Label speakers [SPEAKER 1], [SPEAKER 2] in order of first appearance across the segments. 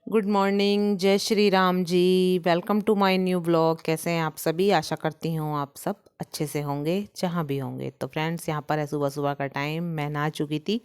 [SPEAKER 1] Good morning, जय Shri Ram ji. Welcome to my new blog. कैसे हैं आप सभी? आशा करती हूँ आप सब अच्छे से होंगे जहाँ भी होंगे। तो फ्रेंड्स, यहाँ पर है सुबह सुबह का टाइम। मैं नहा चुकी थी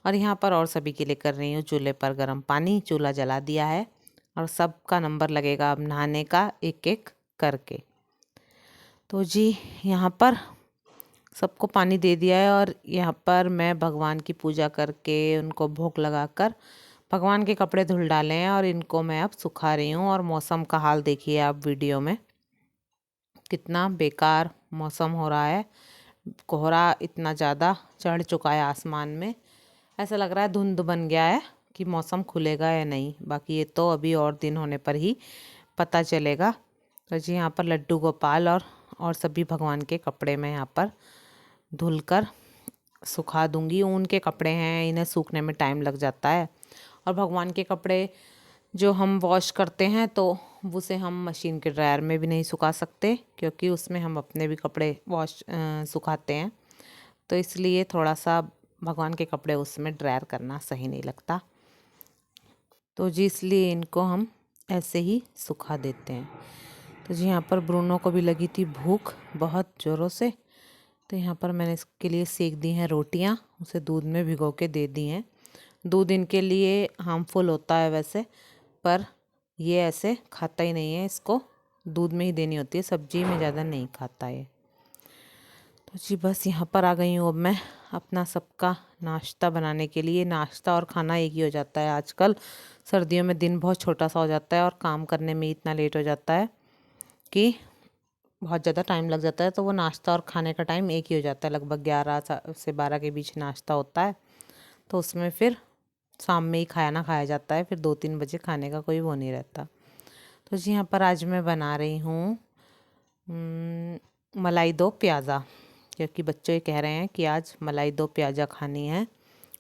[SPEAKER 1] और यहाँ पर और सभी के लिए कर रही हूँ चूल्हे पर गर्म पानी। चूल्हा जला दिया है और सबका नंबर लगेगा अब नहाने का, एक एक करके। तो जी यहाँ पर सबको पानी दे दिया है और यहाँ पर मैं भगवान की पूजा करके उनको भोग लगाकर भगवान के कपड़े धुल डाले हैं और इनको मैं अब सुखा रही हूँ। और मौसम का हाल देखिए आप वीडियो में, कितना बेकार मौसम हो रहा है। कोहरा इतना ज़्यादा चढ़ चुका है आसमान में, ऐसा लग रहा है धुंध बन गया है कि मौसम खुलेगा या नहीं। बाकी ये तो अभी और दिन होने पर ही पता चलेगा। तो जी यहाँ पर लड्डू गोपाल और सभी भगवान के कपड़े मैं यहाँ पर धुल कर सुखा दूंगी। ऊन के कपड़े हैं, इन्हें सूखने में टाइम लग जाता है। और भगवान के कपड़े जो हम वॉश करते हैं तो उसे हम मशीन के ड्रायर में भी नहीं सुखा सकते, क्योंकि उसमें हम अपने भी कपड़े सुखाते हैं। तो इसलिए थोड़ा सा भगवान के कपड़े उसमें ड्रायर करना सही नहीं लगता। तो जी इसलिए इनको हम ऐसे ही सुखा देते हैं। तो जी यहाँ पर ब्रूनो को भी लगी थी भूख बहुत ज़ोरों से। तो यहाँ पर मैंने इसके लिए सेक दी हैं रोटियाँ, उसे दूध में भिगो के दे दी हैं। दूध इनके लिए हार्मफुल होता है वैसे, पर ये ऐसे खाता ही नहीं है, इसको दूध में ही देनी होती है, सब्जी में ज़्यादा नहीं खाता है। तो जी बस यहाँ पर आ गई हूँ अब मैं अपना सबका नाश्ता बनाने के लिए। नाश्ता और खाना एक ही हो जाता है आजकल। सर्दियों में दिन बहुत छोटा सा हो जाता है और काम करने में इतना लेट हो जाता है कि बहुत ज़्यादा टाइम लग जाता है। तो वो नाश्ता और खाने का टाइम एक ही हो जाता है, लगभग 11 से 12 के बीच नाश्ता होता है। तो उसमें फिर शाम में ही खाना खाया जाता है, फिर 2-3 बजे खाने का कोई वो नहीं रहता। तो जी यहाँ पर आज मैं बना रही हूँ मलाई दो प्याज़ा, क्योंकि बच्चे कह रहे हैं कि आज मलाई दो प्याज़ा खानी है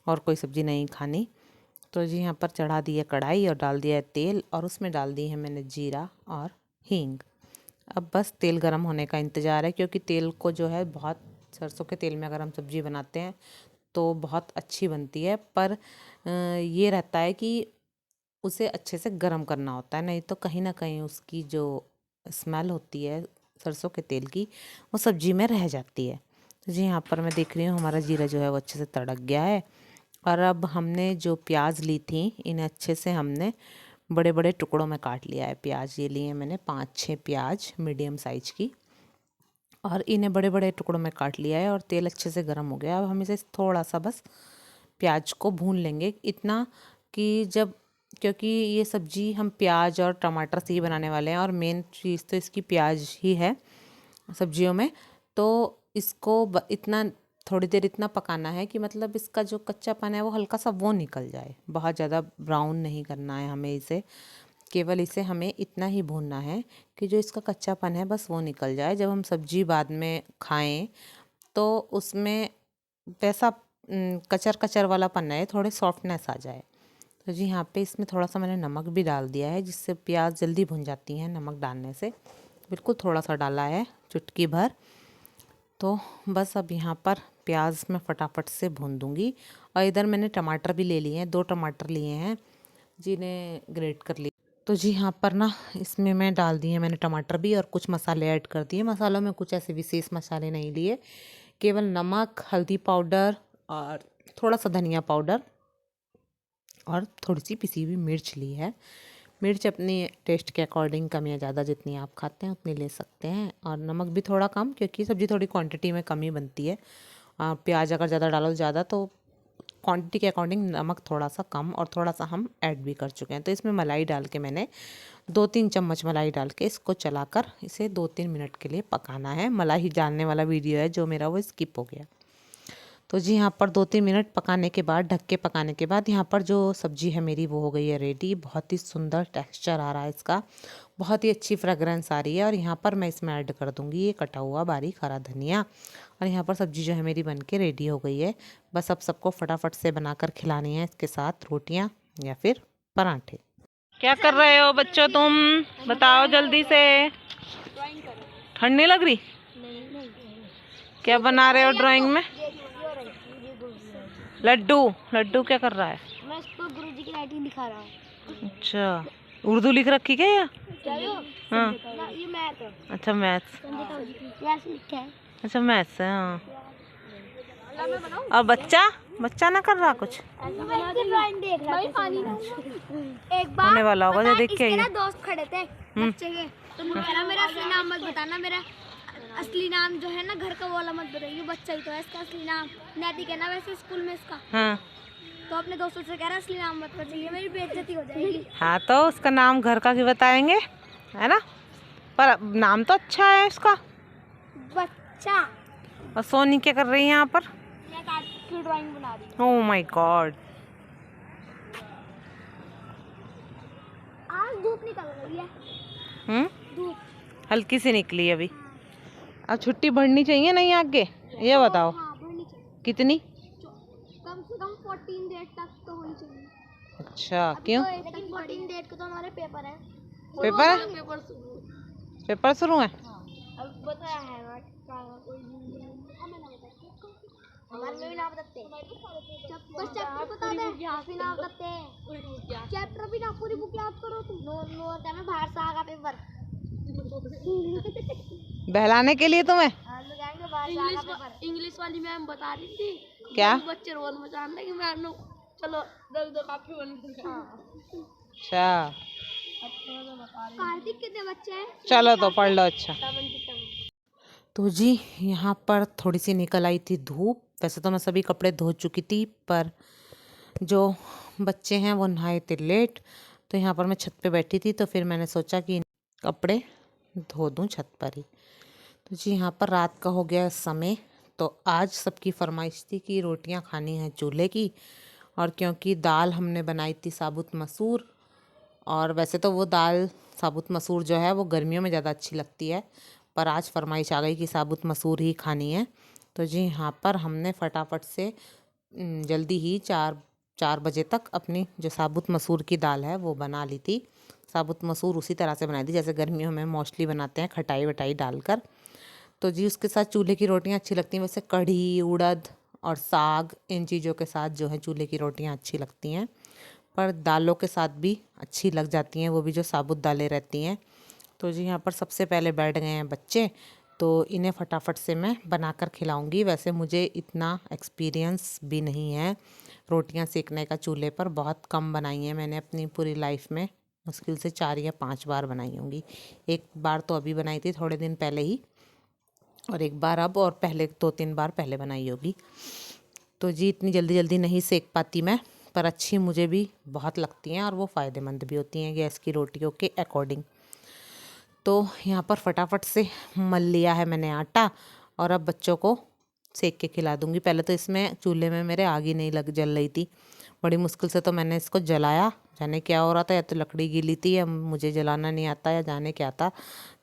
[SPEAKER 1] और कोई सब्ज़ी नहीं खानी। तो जी यहाँ पर चढ़ा दी है कढ़ाई और डाल दिया है तेल, और उसमें डाल दी है मैंने जीरा और हींग। अब बस तेल गरम होने का इंतज़ार है, क्योंकि तेल को जो है बहुत, सरसों के तेल में अगर हम सब्ज़ी बनाते हैं तो बहुत अच्छी बनती है, पर ये रहता है कि उसे अच्छे से गरम करना होता है, नहीं तो कहीं ना कहीं उसकी जो स्मेल होती है सरसों के तेल की वो सब्जी में रह जाती है। तो जी यहाँ पर मैं देख रही हूँ हमारा जीरा जो है वो अच्छे से तड़क गया है। और अब हमने जो प्याज ली थी इन्हें अच्छे से हमने बड़े बड़े टुकड़ों में काट लिया है। प्याज ये लिए मैंने 5-6 प्याज मीडियम साइज़ की, और इन्हें बड़े बड़े टुकड़ों में काट लिया है। और तेल अच्छे से गर्म हो गया। अब हम इसे थोड़ा सा बस प्याज को भून लेंगे, इतना कि जब, क्योंकि ये सब्ज़ी हम प्याज और टमाटर से ही बनाने वाले हैं और मेन चीज़ तो इसकी प्याज ही है सब्जियों में। तो इसको इतना थोड़ी देर इतना पकाना है कि मतलब इसका जो कच्चापन है वो हल्का सा वो निकल जाए। बहुत ज़्यादा ब्राउन नहीं करना है हमें इसे, केवल इसे हमें इतना ही भूनना है कि जो इसका कच्चापन है बस वो निकल जाए। जब हम सब्ज़ी बाद में खाएं तो उसमें वैसा कचर कचर वाला पन्ना है, थोड़े सॉफ्टनेस आ जाए। तो जी यहाँ पे इसमें थोड़ा सा मैंने नमक भी डाल दिया है, जिससे प्याज जल्दी भुन जाती हैं नमक डालने से। बिल्कुल थोड़ा सा डाला है, चुटकी भर। तो बस अब यहाँ पर प्याज मैं फटाफट से भून दूँगी। और इधर मैंने टमाटर भी ले लिए हैं, 2 टमाटर लिए हैं जिन्हें ग्रेट कर लिया। तो जी यहाँ पर ना इसमें मैं डाल दिए मैंने टमाटर भी, और कुछ मसाले ऐड कर दिए। मसालों में कुछ ऐसे विशेष मसाले नहीं लिए, केवल नमक, हल्दी पाउडर और थोड़ा सा धनिया पाउडर और थोड़ी सी पिसी हुई मिर्च ली है। मिर्च अपनी टेस्ट के अकॉर्डिंग कम या ज़्यादा जितनी आप खाते हैं उतनी ले सकते हैं, और नमक भी थोड़ा कम, क्योंकि सब्ज़ी थोड़ी क्वांटिटी में कम ही बनती है। प्याज अगर ज़्यादा डालो ज़्यादा, तो क्वांटिटी के अकॉर्डिंग नमक थोड़ा सा कम, और थोड़ा सा हम ऐड भी कर चुके हैं। तो इसमें मलाई डाल के मैंने 2-3 चम्मच मलाई डाल के इसको चलाकर इसे 2-3 मिनट के लिए पकाना है। मलाई डालने वाला वीडियो है जो मेरा वो स्किप हो गया। तो जी यहाँ पर 2-3 मिनट पकाने के बाद, ढक के पकाने के बाद, यहाँ पर जो सब्ज़ी है मेरी वो हो गई है रेडी। बहुत ही सुंदर टेक्सचर आ रहा है इसका, बहुत ही अच्छी फ्रेगरेंस आ रही है। और यहाँ पर मैं इसमें ऐड कर दूँगी ये कटा हुआ बारीक हरा धनिया। और यहाँ पर सब्ज़ी जो है मेरी बन के रेडी हो गई है। बस अब सबको फटाफट से बनाकर खिलानी है, इसके साथ रोटियाँ या फिर पराठे। क्या कर रहे हो बच्चों तुम? बताओ जल्दी से। ठंड नहीं लग रही? क्या बना रहे हो ड्राइंग में? लड्डू। लड्डू क्या कर रहा है?
[SPEAKER 2] मैं इसको गुरुजी की राइटिंग दिखा रहा हूँ।
[SPEAKER 1] अच्छा, उर्दू लिख रखी क्या या? हाँ,
[SPEAKER 2] ये मैथ है।
[SPEAKER 1] अच्छा मैथ्स।
[SPEAKER 2] मैथ्स लिखा है।
[SPEAKER 1] अच्छा मैथ्स है, हाँ। और बच्चा बच्चा ना कर रहा कुछ?
[SPEAKER 2] ड्राइंग देख रहा था। एक बार
[SPEAKER 1] होने वाला होगा, जो देख के
[SPEAKER 2] इसके ना
[SPEAKER 1] आइए।
[SPEAKER 2] दोस्त खड़े थे बच्चे के, तो मैं कह रहा मेरा असली नाम मत बताना, मेरा असली नाम जो है ना घर का वो वाला मत बताइए, बच्चा ही तो है, इसका असली नाम नैतिक है ना वैसे स्कूल में इसका।
[SPEAKER 1] हाँ
[SPEAKER 2] तो अपने दोस्तों से कह रहा असली नाम मत बताइए, मेरी बेइज्जती हो जाएगी।
[SPEAKER 1] हाँ, तो उसका नाम घर का क्यों बताएंगे, है ना? पर नाम तो अच्छा है इसका।
[SPEAKER 2] बच्चा।
[SPEAKER 1] और सोनी क्या कर रही है यहाँ पर?
[SPEAKER 2] मैं कार्ड की ड्राइंग बना रही हूँ।
[SPEAKER 1] Oh my God.
[SPEAKER 2] आज धूप निकल रही है। धूप
[SPEAKER 1] हल्की सी निकली अभी। अब छुट्टी बढ़नी चाहिए नहीं आगे, ये बताओ।
[SPEAKER 2] हाँ बढ़नी चाहिए।
[SPEAKER 1] कितनी?
[SPEAKER 2] कम से कम 14 डेट तक तो होनी चाहिए।
[SPEAKER 1] अच्छा, क्यों?
[SPEAKER 2] लेकिन 14 डेट को तो हमारे पेपर है।
[SPEAKER 1] पेपर है? पेपर शुरू है?
[SPEAKER 2] अब बताया है हमारे में भी ना बताते, बस चैप्टर बता दे, फिर ना बताते चैप्टर भी ना, पूरी बुक याद करो तुम। नो होता है बाहर से आगा पेपर।
[SPEAKER 1] बहलाने के लिए तुम्हें?
[SPEAKER 2] इंग्लिश वाली मैम बता रही थी
[SPEAKER 1] क्या?
[SPEAKER 2] बच्चे रोल मचान कि मैम नो चलो दो काफी बन।
[SPEAKER 1] अच्छा,
[SPEAKER 2] कार्तिक कितने बच्चे हैं?
[SPEAKER 1] चलो तो पढ़ लो। अच्छा, तो जी यहाँ पर थोड़ी सी निकल आई थी धूप। वैसे तो मैं सभी कपड़े धो चुकी थी, पर जो बच्चे हैं वो नहाए थे लेट, तो यहाँ पर मैं छत पे बैठी थी, तो फिर मैंने सोचा कि कपड़े धो दूँ छत पर ही। तो जी यहाँ पर रात का हो गया समय। तो आज सबकी फरमाइश थी कि रोटियाँ खानी हैं चूल्हे की, और क्योंकि दाल हमने बनाई थी साबुत मसूर, और वैसे तो वो दाल साबुत मसूर जो है वो गर्मियों में ज़्यादा अच्छी लगती है, पर आज फरमाइश आ गई कि साबुत मसूर ही खानी है। तो जी यहाँ पर हमने फटाफट से जल्दी ही 4 बजे तक अपनी जो साबुत मसूर की दाल है वो बना ली थी। साबुत मसूर उसी तरह से बनाई थी जैसे गर्मियों में मोस्टली बनाते हैं, खटाई वटाई डालकर। तो जी उसके साथ चूल्हे की रोटियां अच्छी लगती हैं। वैसे कढ़ी, उड़द और साग, इन चीज़ों के साथ जो है चूल्हे की रोटियां अच्छी लगती हैं, पर दालों के साथ भी अच्छी लग जाती हैं, वो भी जो साबुत दालें रहती हैं। तो जी यहाँ पर सबसे पहले बैठ गए हैं बच्चे, तो इन्हें फटाफट से मैं बनाकर खिलाऊंगी। वैसे मुझे इतना एक्सपीरियंस भी नहीं है रोटियां सेकने का चूल्हे पर, बहुत कम बनाई हैं मैंने अपनी पूरी लाइफ में, मुश्किल से 4 या 5 बार बनाई होंगी। एक बार तो अभी बनाई थी थोड़े दिन पहले ही, और एक बार अब, और पहले 2-3 बार पहले बनाई होगी। तो जी इतनी जल्दी जल्दी नहीं सेक पाती मैं, पर अच्छी मुझे भी बहुत लगती हैं और वो फ़ायदेमंद भी होती हैं गैस की रोटियों के अकॉर्डिंग। तो यहाँ पर फटाफट से मल लिया है मैंने आटा, और अब बच्चों को सेक के खिला दूँगी। पहले तो इसमें चूल्हे में मेरे आग ही नहीं जल रही थी, बड़ी मुश्किल से तो मैंने इसको जलाया। जाने क्या हो रहा था, या तो लकड़ी गीली थी या मुझे जलाना नहीं आता, या जाने क्या था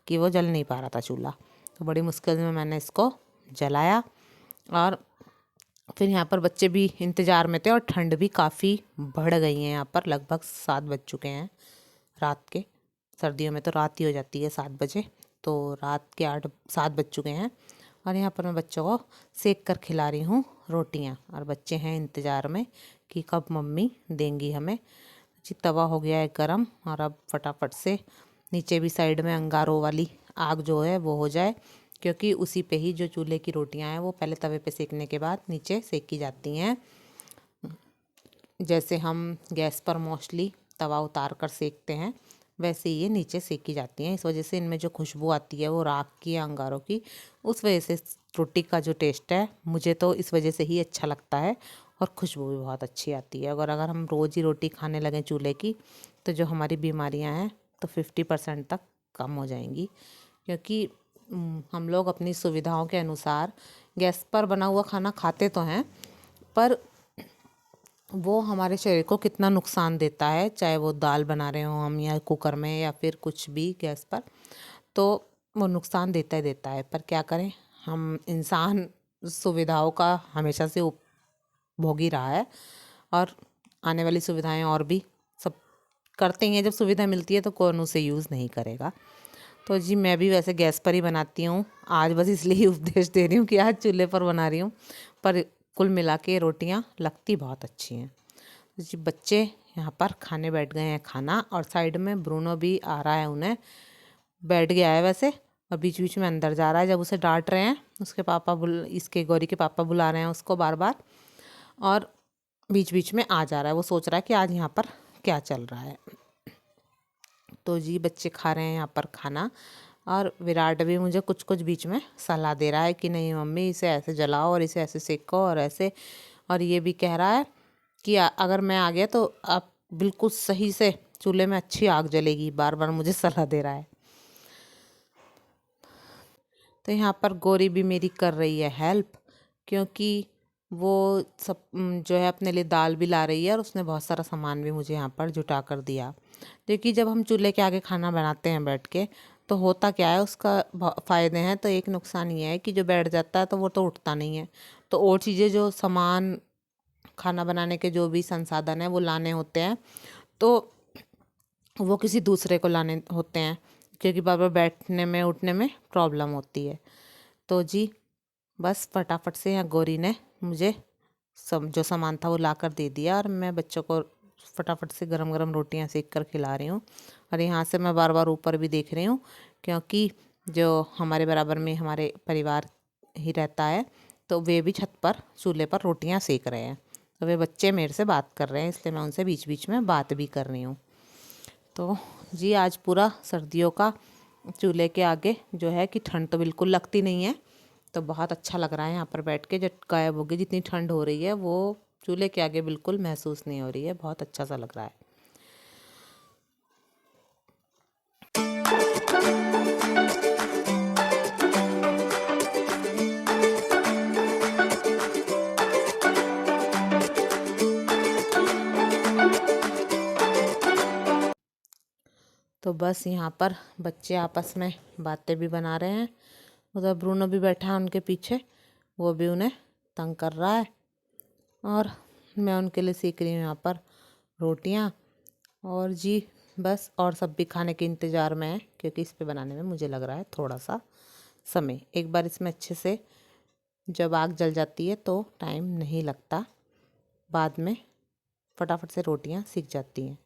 [SPEAKER 1] कि वो जल नहीं पा रहा था चूल्हा। तो बड़ी मुश्किल में मैंने इसको जलाया, और फिर यहाँ पर बच्चे भी इंतज़ार में थे, और ठंड भी काफ़ी बढ़ गई है। यहाँ पर लगभग 7 बज चुके हैं रात के। सर्दियों में तो रात ही हो जाती है 7 बजे, तो रात के 7 बज चुके हैं, और यहाँ पर मैं बच्चों को सेक कर खिला रही हूँ रोटियाँ, और बच्चे हैं इंतज़ार में कि कब मम्मी देंगी हमें। जी तवा हो गया है गरम, और अब फटाफट से नीचे भी साइड में अंगारों वाली आग जो है वो हो जाए, क्योंकि उसी पे ही जो चूल्हे की रोटियां हैं वो पहले तवे पे सेकने के बाद नीचे सेकी जाती हैं। जैसे हम गैस पर मोस्टली तवा उतार कर सेकते हैं, वैसे ये नीचे सेकी जाती हैं। इस वजह से इनमें जो खुशबू आती है वो राख की या अंगारों की, उस वजह से रोटी का जो टेस्ट है मुझे तो इस वजह से ही अच्छा लगता है, और खुशबू भी बहुत अच्छी आती है। अगर हम रोज़ ही रोटी खाने लगें चूल्हे की, तो जो हमारी बीमारियां हैं तो 50% तक कम हो जाएंगी, क्योंकि हम लोग अपनी सुविधाओं के अनुसार गैस पर बना हुआ खाना खाते तो हैं, पर वो हमारे शरीर को कितना नुकसान देता है, चाहे वो दाल बना रहे हो हम, या कुकर में, या फिर कुछ भी गैस पर, तो वो नुकसान देता ही देता है। पर क्या करें, हम इंसान सुविधाओं का हमेशा से उपभोगी रहा है, और आने वाली सुविधाएं और भी सब करते ही हैं। जब सुविधा मिलती है तो कौन उसे यूज़ नहीं करेगा। तो जी मैं भी वैसे गैस पर ही बनाती हूँ, आज बस इसलिए उपदेश दे रही हूँ कि आज चूल्हे पर बना रही हूँ, पर कुल मिला के रोटियाँ लगती बहुत अच्छी हैं। तो जी बच्चे यहाँ पर खाने बैठ गए हैं खाना, और साइड में ब्रूनो भी आ रहा है, उन्हें बैठ गया है वैसे, और बीच बीच में अंदर जा रहा है जब उसे डांट रहे हैं उसके पापा इसके गौरी के पापा बुला रहे हैं उसको बार बार, और बीच बीच में आ जा रहा है। वो सोच रहा है कि आज यहाँ पर क्या चल रहा है। तो जी बच्चे खा रहे हैं यहाँ पर खाना, और विराट भी मुझे कुछ कुछ बीच में सलाह दे रहा है कि नहीं मम्मी इसे ऐसे जलाओ और इसे ऐसे सेको और ऐसे, और ये भी कह रहा है कि अगर मैं आ गया तो आप बिल्कुल सही से चूल्हे में अच्छी आग जलेगी, बार बार मुझे सलाह दे रहा है। तो यहाँ पर गौरी भी मेरी कर रही है हेल्प, क्योंकि वो सब जो है अपने लिए दाल भी ला रही है, और उसने बहुत सारा सामान भी मुझे यहाँ पर जुटा कर दिया। क्योंकि जब हम चूल्हे के आगे खाना बनाते हैं बैठ के, तो होता क्या है, उसका फ़ायदे हैं तो एक नुकसान ये है कि जो बैठ जाता है तो वो तो उठता नहीं है। तो और चीज़ें जो सामान खाना बनाने के जो भी संसाधन है वो लाने होते हैं, तो वो किसी दूसरे को लाने होते हैं, क्योंकि बार बार बैठने में उठने में प्रॉब्लम होती है। तो जी बस फटाफट से यहाँ गौरी ने मुझे सब जो सामान था वो ला कर दे दिया, और मैं बच्चों को फटाफट से गरम गरम रोटियां सेक कर खिला रही हूँ। और यहाँ से मैं बार बार ऊपर भी देख रही हूँ, क्योंकि जो हमारे बराबर में हमारे परिवार ही रहता है, तो वे भी छत पर चूल्हे पर रोटियां सेक रहे हैं। तो वे बच्चे मेरे से बात कर रहे हैं, इसलिए मैं उनसे बीच बीच में बात भी कर रही हूँ। तो जी आज पूरा सर्दियों का चूल्हे के आगे जो है कि ठंड तो बिल्कुल लगती नहीं है, तो बहुत अच्छा लग रहा है यहाँ पर बैठ के। जब गायब हो गई जितनी ठंड हो रही है वो चूल्हे के आगे बिल्कुल महसूस नहीं हो रही है, बहुत अच्छा सा लग रहा है। तो बस यहाँ पर बच्चे आपस में बातें भी बना रहे हैं, उधर ब्रूनो भी बैठा है उनके पीछे, वो भी उन्हें तंग कर रहा है, और मैं उनके लिए सीख रही हूँ यहाँ पर रोटियाँ। और जी बस, और सब भी खाने के इंतज़ार में है, क्योंकि इस पे बनाने में मुझे लग रहा है थोड़ा सा समय। एक बार इसमें अच्छे से जब आग जल जाती है तो टाइम नहीं लगता, बाद में फटाफट से रोटियाँ सीख जाती हैं।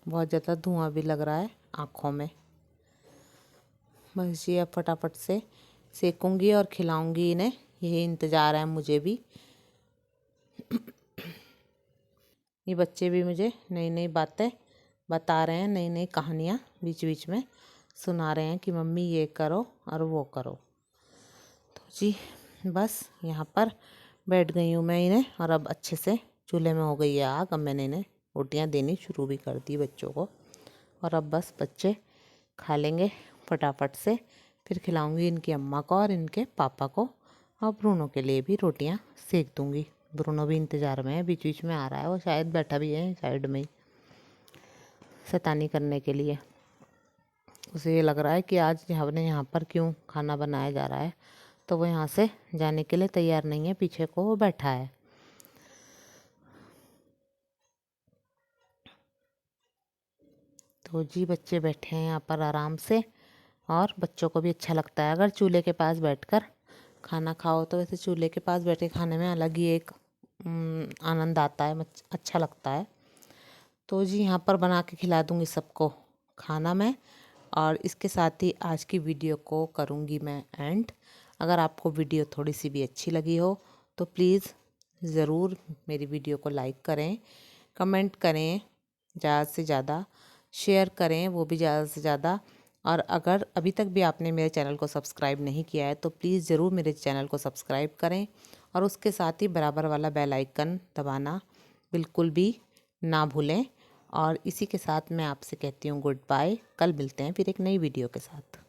[SPEAKER 1] बहुत ज़्यादा धुआं भी लग रहा है आँखों में। बस ये अब फटाफट से सेकूंगी और खिलाऊंगी इन्हें, यही इंतज़ार है मुझे भी। ये बच्चे भी मुझे नई नई बातें बता रहे हैं, नई नई कहानियाँ बीच बीच में सुना रहे हैं कि मम्मी ये करो और वो करो। तो जी बस यहाँ पर बैठ गई हूँ मैं इन्हें, और अब अच्छे से चूल्हे में हो गई है आग। अब मैंने इन्हें रोटियाँ देनी शुरू भी कर दी बच्चों को, और अब बस बच्चे खा लेंगे फटाफट से, फिर खिलाऊंगी इनकी अम्मा को और इनके पापा को, और ब्रूनो के लिए भी रोटियां सेक दूंगी। ब्रूनो भी इंतज़ार में है, बीच बीच में आ रहा है, वो शायद बैठा भी है साइड में ही शैतानी करने के लिए। उसे ये लग रहा है कि आज हमने यहाँ पर क्यों खाना बनाया जा रहा है, तो वो यहाँ से जाने के लिए तैयार नहीं है, पीछे को वो बैठा है। तो जी बच्चे बैठे हैं यहाँ पर आराम से, और बच्चों को भी अच्छा लगता है अगर चूल्हे के पास बैठकर खाना खाओ। तो वैसे चूल्हे के पास बैठे खाने में अलग ही एक आनंद आता है, अच्छा लगता है। तो जी यहाँ पर बना के खिला दूँगी सबको खाना मैं, और इसके साथ ही आज की वीडियो को करूँगी मैं एंड। अगर आपको वीडियो थोड़ी सी भी अच्छी लगी हो तो प्लीज़ ज़रूर मेरी वीडियो को लाइक करें, कमेंट करें, ज़्यादा से ज़्यादा शेयर करें, वो भी ज़्यादा से ज़्यादा। और अगर अभी तक भी आपने मेरे चैनल को सब्सक्राइब नहीं किया है तो प्लीज़ ज़रूर मेरे चैनल को सब्सक्राइब करें, और उसके साथ ही बराबर वाला बेल आइकन दबाना बिल्कुल भी ना भूलें। और इसी के साथ मैं आपसे कहती हूँ गुड बाय। कल मिलते हैं फिर एक नई वीडियो के साथ।